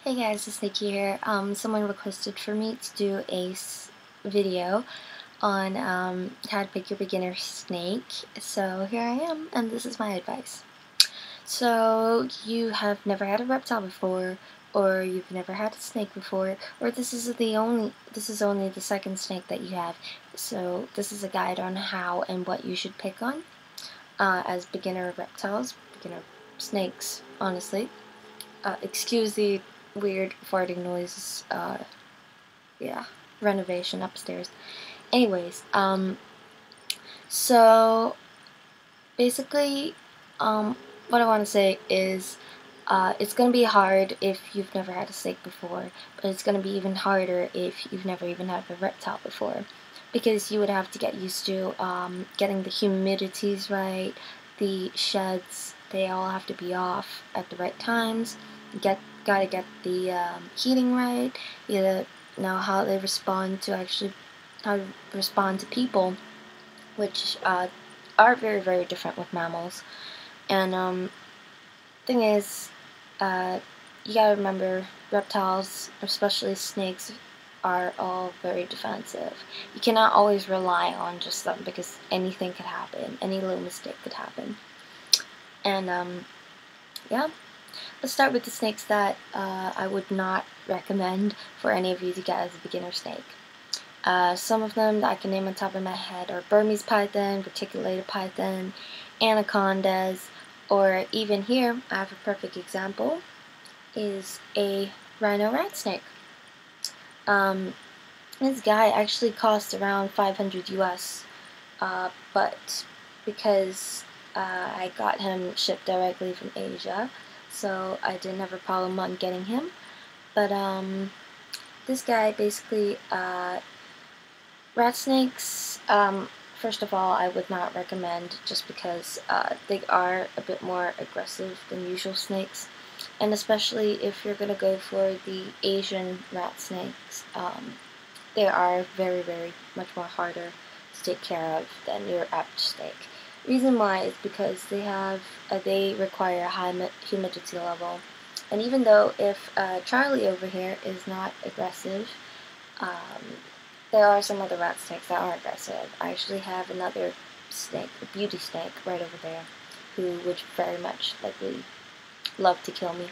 Hey guys, it's Nikki here. Someone requested for me to do a video on how to pick your beginner snake. So here I am, and this is my advice. So you have never had a reptile before, or you've never had a snake before, or this is only the second snake that you have. So this is a guide on how and what you should pick on as beginner reptiles, beginner snakes, honestly. Excuse the weird farting noises. Yeah, renovation upstairs. Anyways, so basically, what I want to say is, it's going to be hard if you've never had a snake before, but it's going to be even harder if you've never even had a reptile before, because you would have to get used to getting the humidities right, the sheds, they all have to be off at the right times. Gotta get the heating right. You gotta know how they respond to people, which are very, very different with mammals. And thing is, you gotta remember, reptiles, especially snakes, are all very defensive. You cannot always rely on just them because anything could happen. Any little mistake could happen. And yeah. Let's start with the snakes that I would not recommend for any of you to get as a beginner snake. Some of them that I can name on top of my head are Burmese python, reticulated python, anacondas, or even here, I have a perfect example, is a rhino rat snake. This guy actually cost around 500 US, but because I got him shipped directly from Asia, so I didn't have a problem on getting him. But this guy basically, rat snakes, first of all, I would not recommend, just because they are a bit more aggressive than usual snakes. And especially if you're going to go for the Asian rat snakes, they are very, very much more harder to take care of than your average snake. Reason why is because they require a high humidity level. And even though if Charlie over here is not aggressive, there are some other rat snakes that are aggressive. I actually have another snake, a beauty snake, right over there, who would very much likely love to kill me.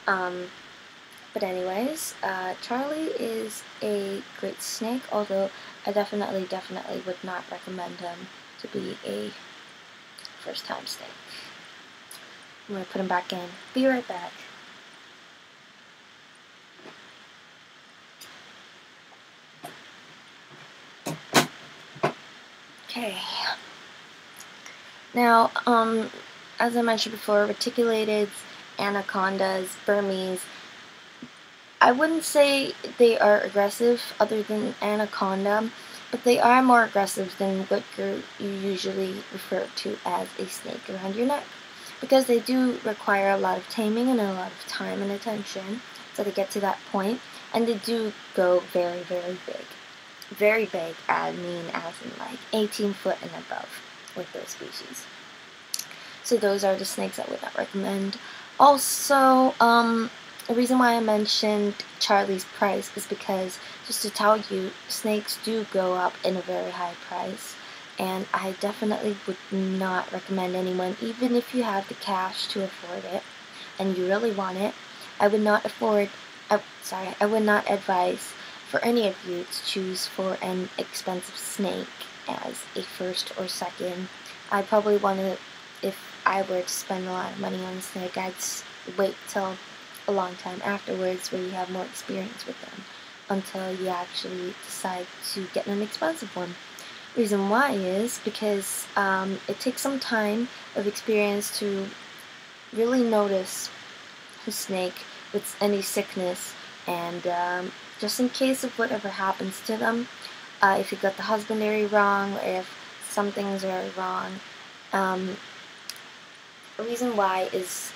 But anyways, Charlie is a great snake, although I definitely would not recommend him to be a first-time snake. I'm going to put him back in. Be right back. Okay. Now, as I mentioned before, reticulated, anacondas, Burmese, I wouldn't say they are aggressive other than anaconda, but they are more aggressive than what you usually refer to as a snake around your neck, because they do require a lot of taming and a lot of time and attention so they get to that point, and they do go very, very big. Very big, I mean as in like 18 foot and above with those species. So those are the snakes I would not recommend. Also, the reason why I mentioned Charlie's price is because, just to tell you, snakes do go up in a very high price, and I definitely would not recommend anyone, even if you have the cash to afford it and you really want it, I would not advise for any of you to choose for an expensive snake as a first or second. I probably want to, if I were to spend a lot of money on a snake, I'd wait till a long time afterwards where you have more experience with them until you actually decide to get an expensive one. Reason why is because it takes some time of experience to really notice a snake with any sickness, and just in case of whatever happens to them, if you got the husbandry wrong, or if something's very wrong, the reason why is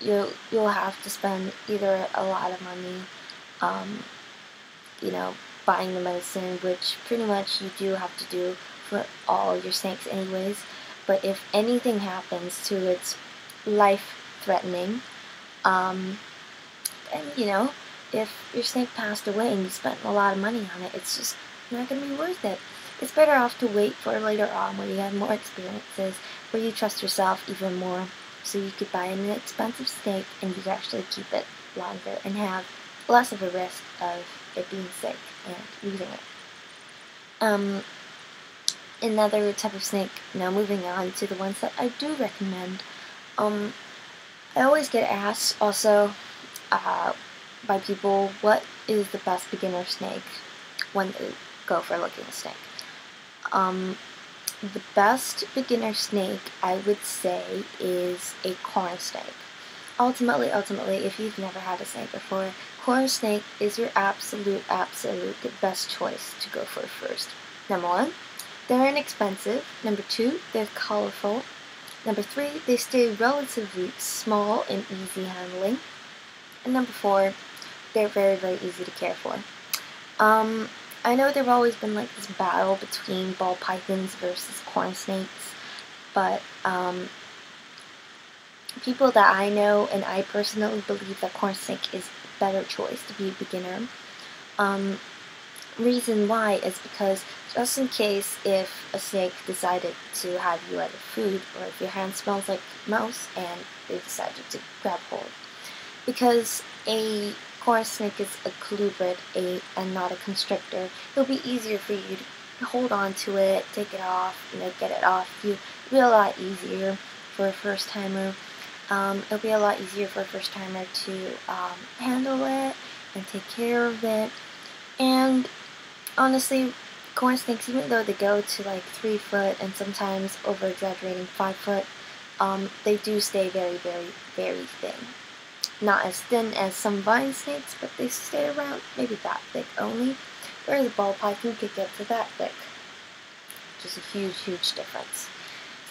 you'll have to spend either a lot of money, you know, buying the medicine, which pretty much you do have to do for all your snakes anyways. But if anything happens to its life-threatening, And you know, if your snake passed away and you spent a lot of money on it, it's just not going to be worth it. It's better off to wait for later on where you have more experiences, where you trust yourself even more, so you could buy an expensive snake and you could actually keep it longer and have less of a risk of it being sick and losing it. Another type of snake, now moving on to the ones that I do recommend. I always get asked also by people, what is the best beginner snake when they go for looking a snake? The best beginner snake, I would say, is a corn snake. Ultimately, if you've never had a snake before, corn snake is your absolute best choice to go for first. Number 1, they're inexpensive. Number 2, they're colorful. Number 3, they stay relatively small and easy handling. And number 4, they're very, very easy to care for. I know there've always been like this battle between ball pythons versus corn snakes, but people that I know and I personally believe that corn snake is a better choice to be a beginner. Reason why is because just in case if a snake decided to have you as a food, or if your hand smells like mouse and they decided to grab hold. Because a corn snake is a colubrid and not a constrictor, it'll be easier for you to hold on to it, take it off, get it off you. It'll be a lot easier for a first timer. It'll be a lot easier for a first timer to handle it and take care of it. And honestly, corn snakes, even though they go to like 3 foot and sometimes over exaggerating 5 foot, they do stay very, very, very thin. Not as thin as some vine snakes, but they stay around maybe that thick only, whereas a ball python could get to that thick, which is a huge, huge difference.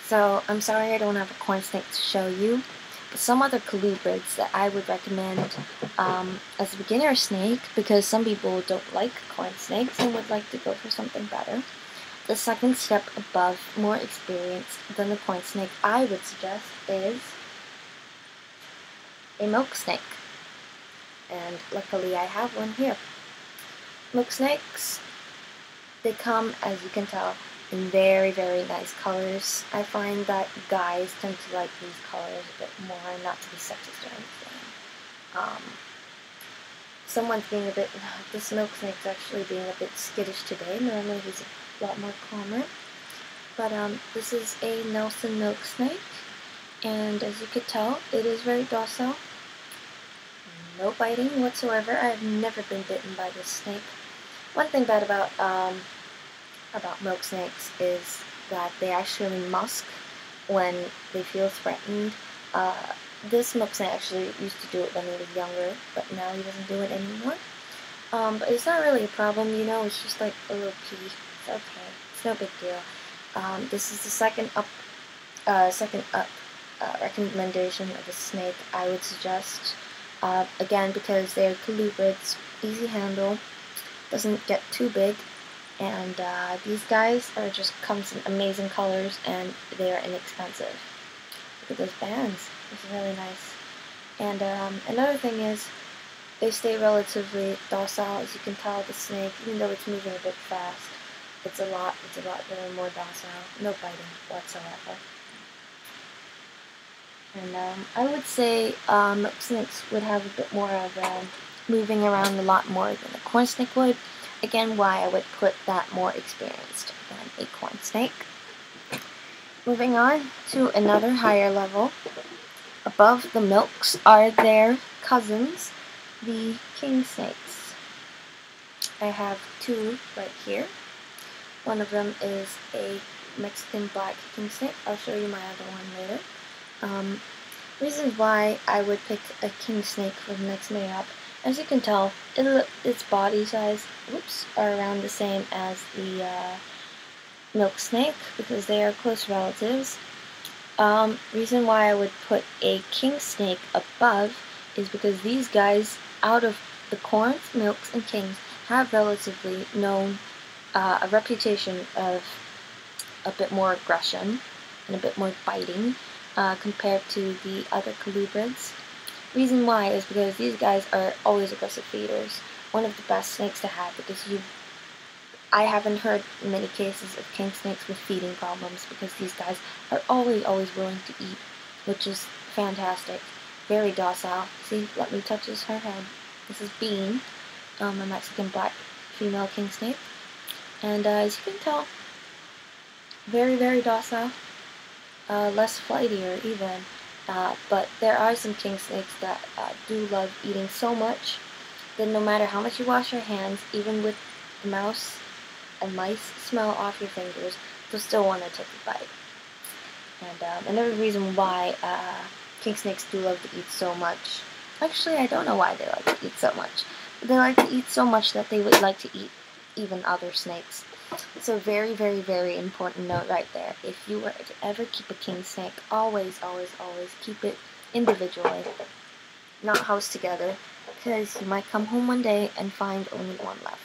So I'm sorry I don't have a corn snake to show you, but some other colubrids that I would recommend as a beginner snake, because some people don't like corn snakes and would like to go for something better. The second step above, more experienced than the corn snake, I would suggest is a milk snake. And luckily I have one here. Milk snakes, they come, as you can tell, in very, very nice colors. I find that guys tend to like these colors a bit more, not to be sexist or anything. Someone's being a bit, this milk snake's actually being a bit skittish today. Normally he's a lot more calmer. But this is a Nelson milk snake, and as you could tell, it is very docile. No biting whatsoever. I've never been bitten by this snake. One thing bad about milk snakes is that they actually musk when they feel threatened. This milk snake actually used to do it when he was younger, but now he doesn't do it anymore. But it's not really a problem, you know, it's just like a little pee. It's okay. It's no big deal. This is the second up recommendation of a snake I would suggest. Again, because they're colubrids, easy handle, doesn't get too big, and these guys are just comes in amazing colors, and they are inexpensive. Look at those bands; it's really nice. And another thing is, they stay relatively docile. As you can tell, the snake, even though it's moving a bit fast, it's a lot more docile. No biting whatsoever. And I would say milk snakes would have a bit more of moving around a lot more than a corn snake would. Again, why I would put that more experienced than a corn snake. Moving on to another higher level. Above the milks are their cousins, the king snakes. I have 2 right here. One of them is a Mexican black king snake. I'll show you my other one later. Reasons why I would pick a king snake for the next meeting up. As you can tell, its body size, are around the same as the milk snake, because they are close relatives. Reason why I would put a king snake above is because these guys, out of the corns, milks, and kings, have relatively known a reputation of a bit more aggression and a bit more biting compared to the other colubrids. Reason why is because these guys are always aggressive feeders. One of the best snakes to have, because I haven't heard many cases of king snakes with feeding problems, because these guys are always willing to eat, which is fantastic. Very docile. See, let me touch her head. This is Bean, a Mexican black female king snake. And as you can tell, very docile. Less flightier even. But there are some king snakes that do love eating so much that no matter how much you wash your hands, even with the mouse and mice smell off your fingers, they'll still want to take a bite. And another reason why king snakes do love to eat so much, actually I don't know why they like to eat so much, but they like to eat so much that they would like to eat even other snakes. It's a very important note right there. If you were to ever keep a king snake, always keep it individually, not housed together, because you might come home one day and find only one left.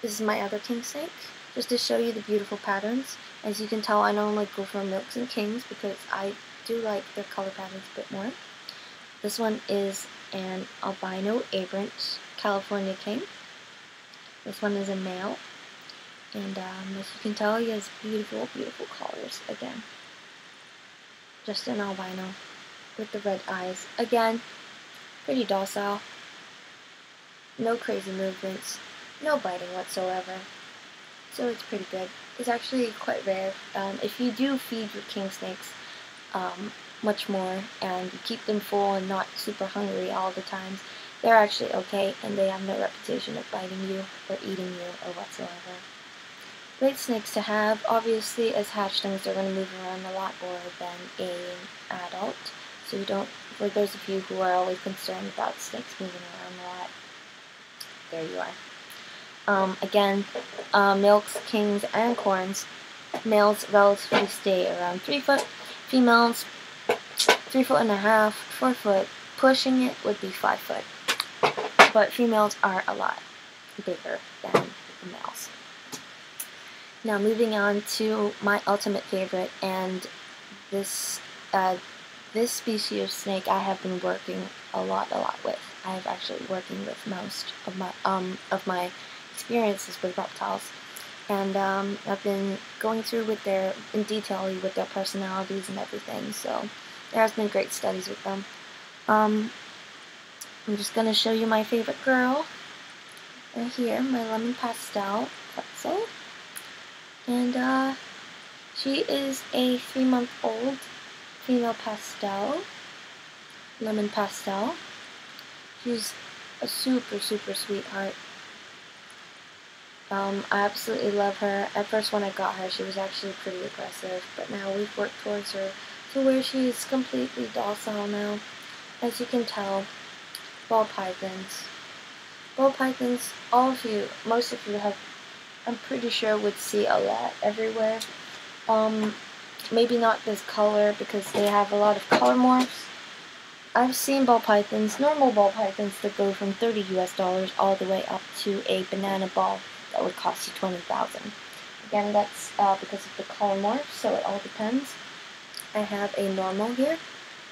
This is my other king snake, just to show you the beautiful patterns. As you can tell, I normally go for milks and kings because I do like their color patterns a bit more. This one is an albino aberrant California king. This one is a male. And as you can tell, he has beautiful colors again. Just an albino with the red eyes. Again, pretty docile. No crazy movements. No biting whatsoever. So it's pretty good. It's actually quite rare. If you do feed your king snakes much more and you keep them full and not super hungry all the time, they're actually okay and they have no reputation of biting you or eating you or whatsoever. Great snakes to have. Obviously, as hatchlings, they're going to move around a lot more than an adult. So you don't, for those of you who are always concerned about snakes moving around a lot, there you are. Again, milks, kings, and corns, males relatively stay around 3 foot, females 3.5 foot, 4 foot, pushing it would be 5 foot. But females are a lot bigger than the males. Now moving on to my ultimate favorite, and this species of snake I have been working a lot with. I have actually working with most of my experiences with reptiles, and I've been going through in detail with their personalities and everything. So there has been great studies with them. I'm just gonna show you my favorite girl right here, my lemon pastel pretzel. And she is a 3-month-old female pastel, lemon pastel. She's a super sweetheart. I absolutely love her. At first when I got her, she was actually pretty aggressive, but now we've worked towards her to where she is completely docile now. As you can tell, ball pythons. Ball pythons, most of you have, I'm pretty sure, would see a lot everywhere. Maybe not this color because they have a lot of color morphs. I've seen ball pythons, normal ball pythons, that go from $30 US all the way up to a banana ball that would cost you $20,000. Again, that's because of the color morph, so it all depends. I have a normal here,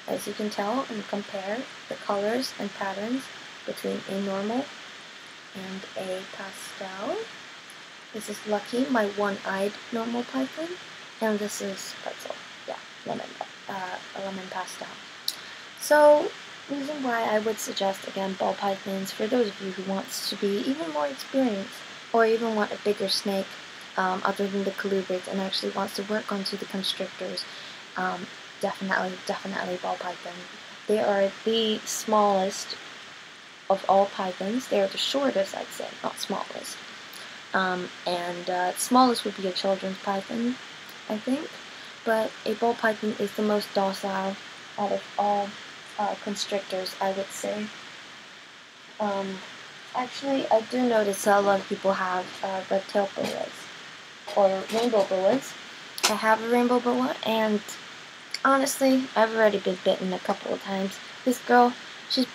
as you can tell, and compare the colors and patterns between a normal and a pastel. This is Lucky, my one-eyed normal python, and this is Pretzel, yeah, a lemon pastel. So, reason why I would suggest, again, ball pythons for those of you who wants to be even more experienced, or even want a bigger snake other than the colubrids and actually wants to work onto the constrictors, definitely ball python. They are the smallest of all pythons. They are the shortest, I'd say, not smallest. Smallest would be a children's python, I think, but a ball python is the most docile out of all constrictors, I would say. Actually, I do notice that a lot of people have red-tailed boas, or rainbow boas. I have a rainbow boa, and honestly, I've already been bitten a couple of times. This girl, she's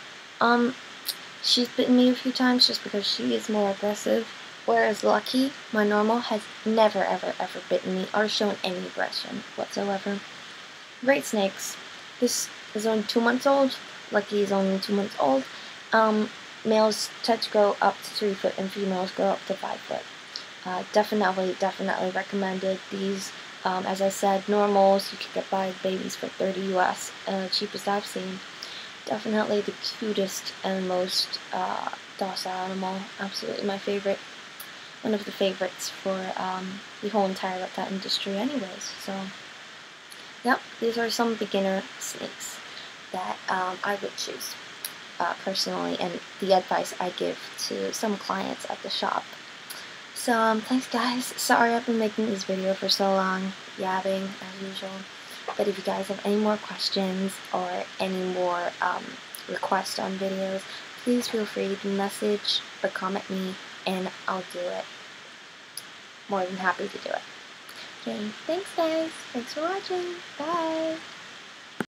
bitten me a few times just because she is more aggressive, whereas Lucky, my normal, has never ever bitten me or shown any aggression whatsoever. Great snakes. This is only 2 months old. Lucky is only 2 months old. Males tend to grow up to 3 foot and females grow up to 5 foot. Definitely recommended. These, as I said, normals, you can get by babies for 30 US, cheapest I've seen. Definitely the cutest and most docile animal. Absolutely my favorite. One of the favorites for the whole entire reptile industry anyways. So, yep, these are some beginner snakes that I would choose personally, and the advice I give to some clients at the shop. So, thanks guys. Sorry I've been making this video for so long, yabbing as usual. But if you guys have any more questions or any more requests on videos, please feel free to message or comment me, and I'll do it. More than happy to do it. Okay, thanks guys. Thanks for watching. Bye.